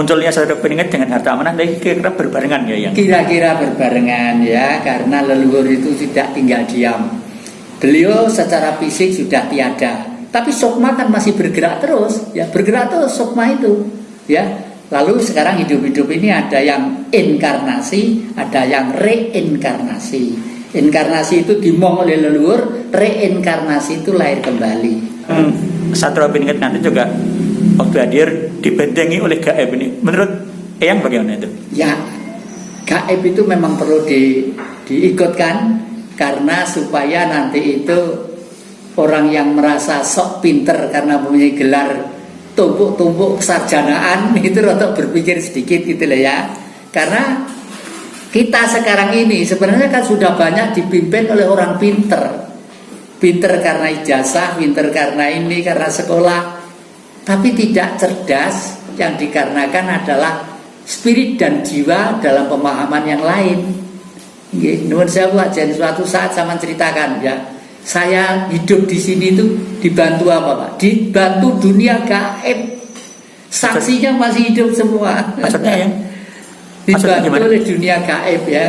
munculnya Saudara Beringin dengan Harta Amanah kira-kira berbarengan ya yang? Kira-kira berbarengan ya, karena leluhur itu tidak tinggal diam. Beliau secara fisik sudah tiada, tapi sukma kan masih bergerak terus, ya bergerak terus sukma itu, ya. Lalu sekarang hidup-hidup ini ada yang inkarnasi, ada yang reinkarnasi. Inkarnasi itu dimong oleh leluhur, reinkarnasi itu lahir kembali. Saudara Beringin nanti juga waktu hadir dibentengi oleh gaib ini. Menurut Eyang bagaimana itu? Ya, gaib itu memang perlu diikutkan karena supaya nanti itu orang yang merasa sok pinter karena mempunyai gelar tumpuk-tumpuk kesarjanaan itu untuk berpikir sedikit gitu loh ya. Karena kita sekarang ini sebenarnya kan sudah banyak dipimpin oleh orang pinter. Pinter karena ijazah, pinter karena ini, karena sekolah, tapi tidak cerdas. Yang dikarenakan adalah spirit dan jiwa dalam pemahaman yang lain. Nuwun sewu aja suatu saat sama ceritakan ya. Saya hidup di sini itu dibantu apa Pak? Dibantu dunia gaib. Saksinya masih hidup semua. Maksudnya ya? Dibantu oleh dunia gaib ya.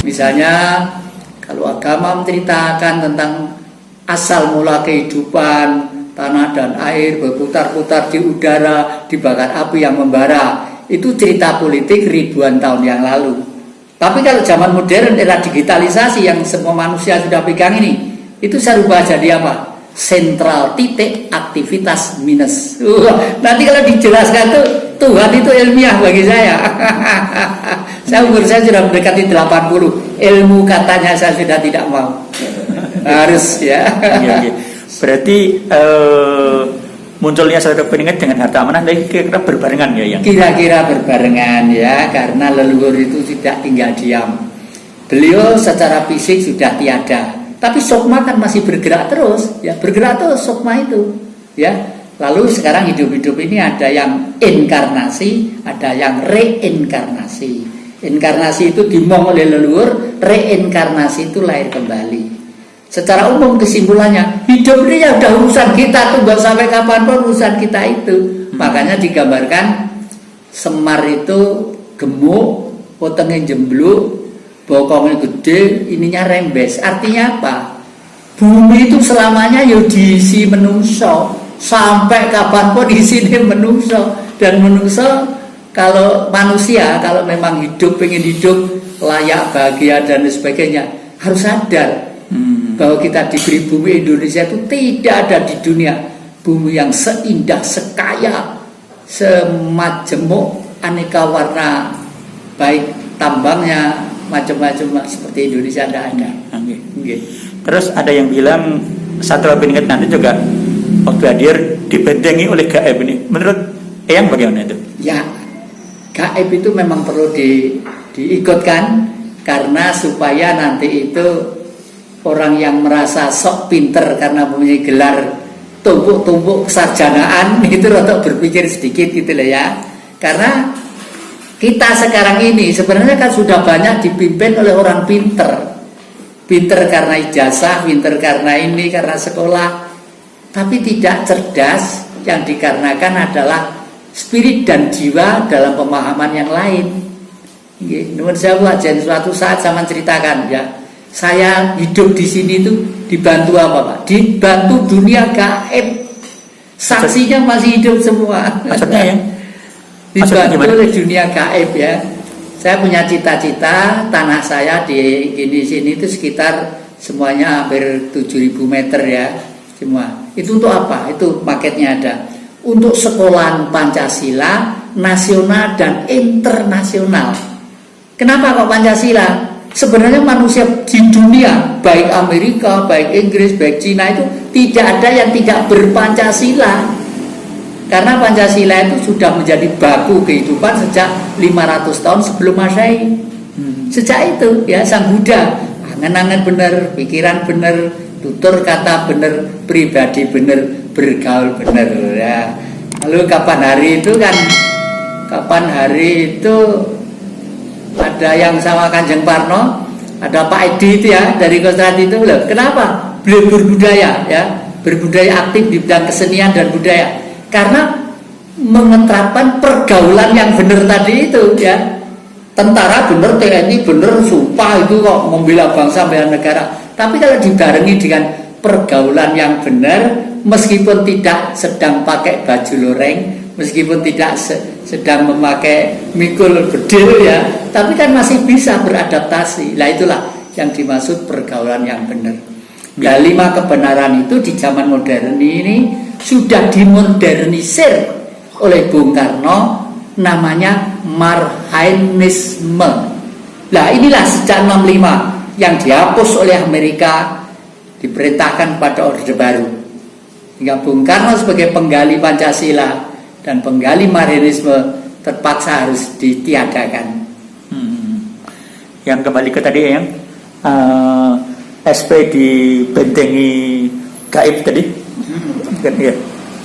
Misalnya kalau agama menceritakan tentang asal mula kehidupan, tanah dan air berputar-putar di udara, dibakar api yang membara, itu cerita politik ribuan tahun yang lalu. Tapi kalau zaman modern, era digitalisasi yang semua manusia sudah pegang ini, itu saya rubah jadi apa? Sentral titik aktivitas minus. Nanti kalau dijelaskan tuh Tuhan itu ilmiah bagi saya. Umur saya sudah mendekati 80. Ilmu katanya saya sudah tidak mau. Harus ya. Iya. Berarti munculnya Saudara Beringin dengan Harta Amanah kira-kira berbarengan ya yang? Kira-kira berbarengan ya, karena leluhur itu tidak tinggal diam. Beliau secara fisik sudah tiada, tapi sukma kan masih bergerak terus, ya bergerak terus sukma itu, ya. Lalu sekarang hidup-hidup ini ada yang inkarnasi, ada yang reinkarnasi. Inkarnasi itu dimong oleh leluhur, reinkarnasi itu lahir kembali. Secara umum kesimpulannya, hidup ini ya udah urusan kita tuh, nggak sampai kapanpun urusan kita itu. Makanya digambarkan Semar itu gemuk, potongnya jembluk, bokongnya gede, ininya rembes. Artinya apa? Bumi itu selamanya ya diisi menungso, sampai kapanpun di sini menungso. Dan menungso kalau manusia kalau memang hidup, pengen hidup layak, bahagia dan sebagainya, harus sadar bahwa kita diberi bumi Indonesia itu tidak ada di dunia bumi yang seindah, sekaya, semajemuk, aneka warna, baik tambangnya macam-macam seperti Indonesia tidak ada. Okay. Terus ada yang bilang Saudara Beringin nanti juga waktu hadir dibentengi oleh gaib ini. Menurut Eyang bagaimana itu? Ya, gaib itu memang perlu diikutkan karena supaya nanti itu orang yang merasa sok pinter karena mempunyai gelar tumpuk-tumpuk kesarjanaan itu untuk berpikir sedikit gitu loh ya. Karena kita sekarang ini sebenarnya kan sudah banyak dipimpin oleh orang pinter. Pinter karena ijazah, pinter karena ini, karena sekolah, tapi tidak cerdas. Yang dikarenakan adalah spirit dan jiwa dalam pemahaman yang lain. Nuwun sewu aja suatu saat sama ceritakan ya. Saya hidup di sini itu dibantu apa Pak? Dibantu dunia gaib. Saksinya masih hidup semua. Maksudnya ya? Dibantu oleh dunia gaib ya. Saya punya cita-cita tanah saya di sini itu sekitar semuanya hampir 7.000 meter ya semua. Itu untuk apa? Itu paketnya ada. Untuk sekolahan Pancasila nasional dan internasional. Kenapa kok Pancasila? Sebenarnya manusia di dunia, baik Amerika, baik Inggris, baik Cina itu tidak ada yang tidak berpancasila. Karena Pancasila itu sudah menjadi baku kehidupan sejak 500 tahun sebelum Masehi. Sejak itu ya Sang Buddha, angan-angan benar, pikiran benar, tutur kata benar, pribadi benar, bergaul benar ya. Lalu kapan hari itu ada yang sama Kanjeng Parno ada Pak Edi itu ya dari Kostrad itu loh. Kenapa? Beliau berbudaya ya, berbudaya aktif di bidang kesenian dan budaya. Karena mengeterapkan pergaulan yang benar tadi itu ya. Tentara bener, TNI bener, sumpah itu kok membela bangsa, membela negara. Tapi kalau dibarengi dengan pergaulan yang benar, meskipun tidak sedang pakai baju loreng, meskipun tidak sedang memakai mikul bedil ya, tapi kan masih bisa beradaptasi. Nah itulah yang dimaksud pergaulan yang benar. Nah 5 kebenaran itu di zaman modern ini sudah dimodernisir oleh Bung Karno, namanya Marhainisme. Nah inilah sejak 65 yang dihapus oleh Amerika, diperintahkan pada Orde Baru. Hingga Bung Karno sebagai penggali Pancasila dan penggali Marhainisme terpaksa harus ditiadakan. Yang kembali ke tadi yang SP dibentengi gaib tadi, kan ya.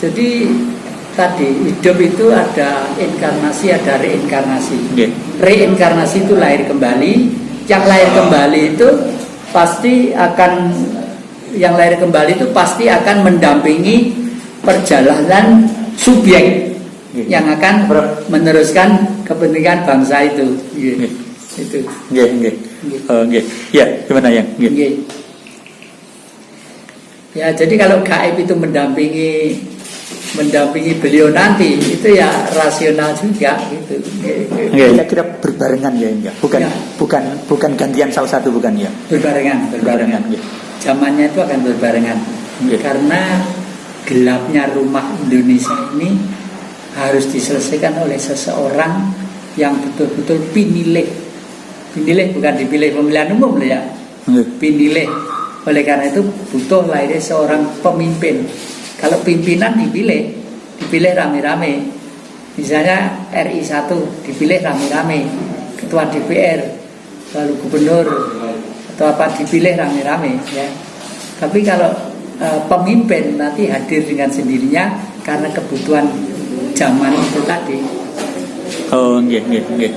Jadi tadi hidup itu ada inkarnasi, ada reinkarnasi. Reinkarnasi itu lahir kembali. Yang lahir kembali itu pasti akan, yang lahir kembali itu pasti akan mendampingi perjalanan subjek yang akan meneruskan kepentingan bangsa itu. Itu. Ya, gimana yang? Ya, jadi kalau gaib itu mendampingi beliau nanti itu ya rasional juga gitu. Kira-kira berbarengan ya, bukan gantian salah satu, bukan ya? Berbarengan. Ya. Zamannya itu akan berbarengan. Karena gelapnya rumah Indonesia ini harus diselesaikan oleh seseorang yang betul-betul pinilih bukan dipilih pemilihan umum ya. Pinilih. Oleh karena itu butuh lahirnya seorang pemimpin. Kalau pimpinan dipilih rame-rame. Misalnya RI 1 dipilih rame-rame, ketua DPR, lalu gubernur atau apa dipilih rame-rame ya. Tapi kalau pemimpin nanti hadir dengan sendirinya karena kebutuhan zaman itu tadi. Oh, nggih.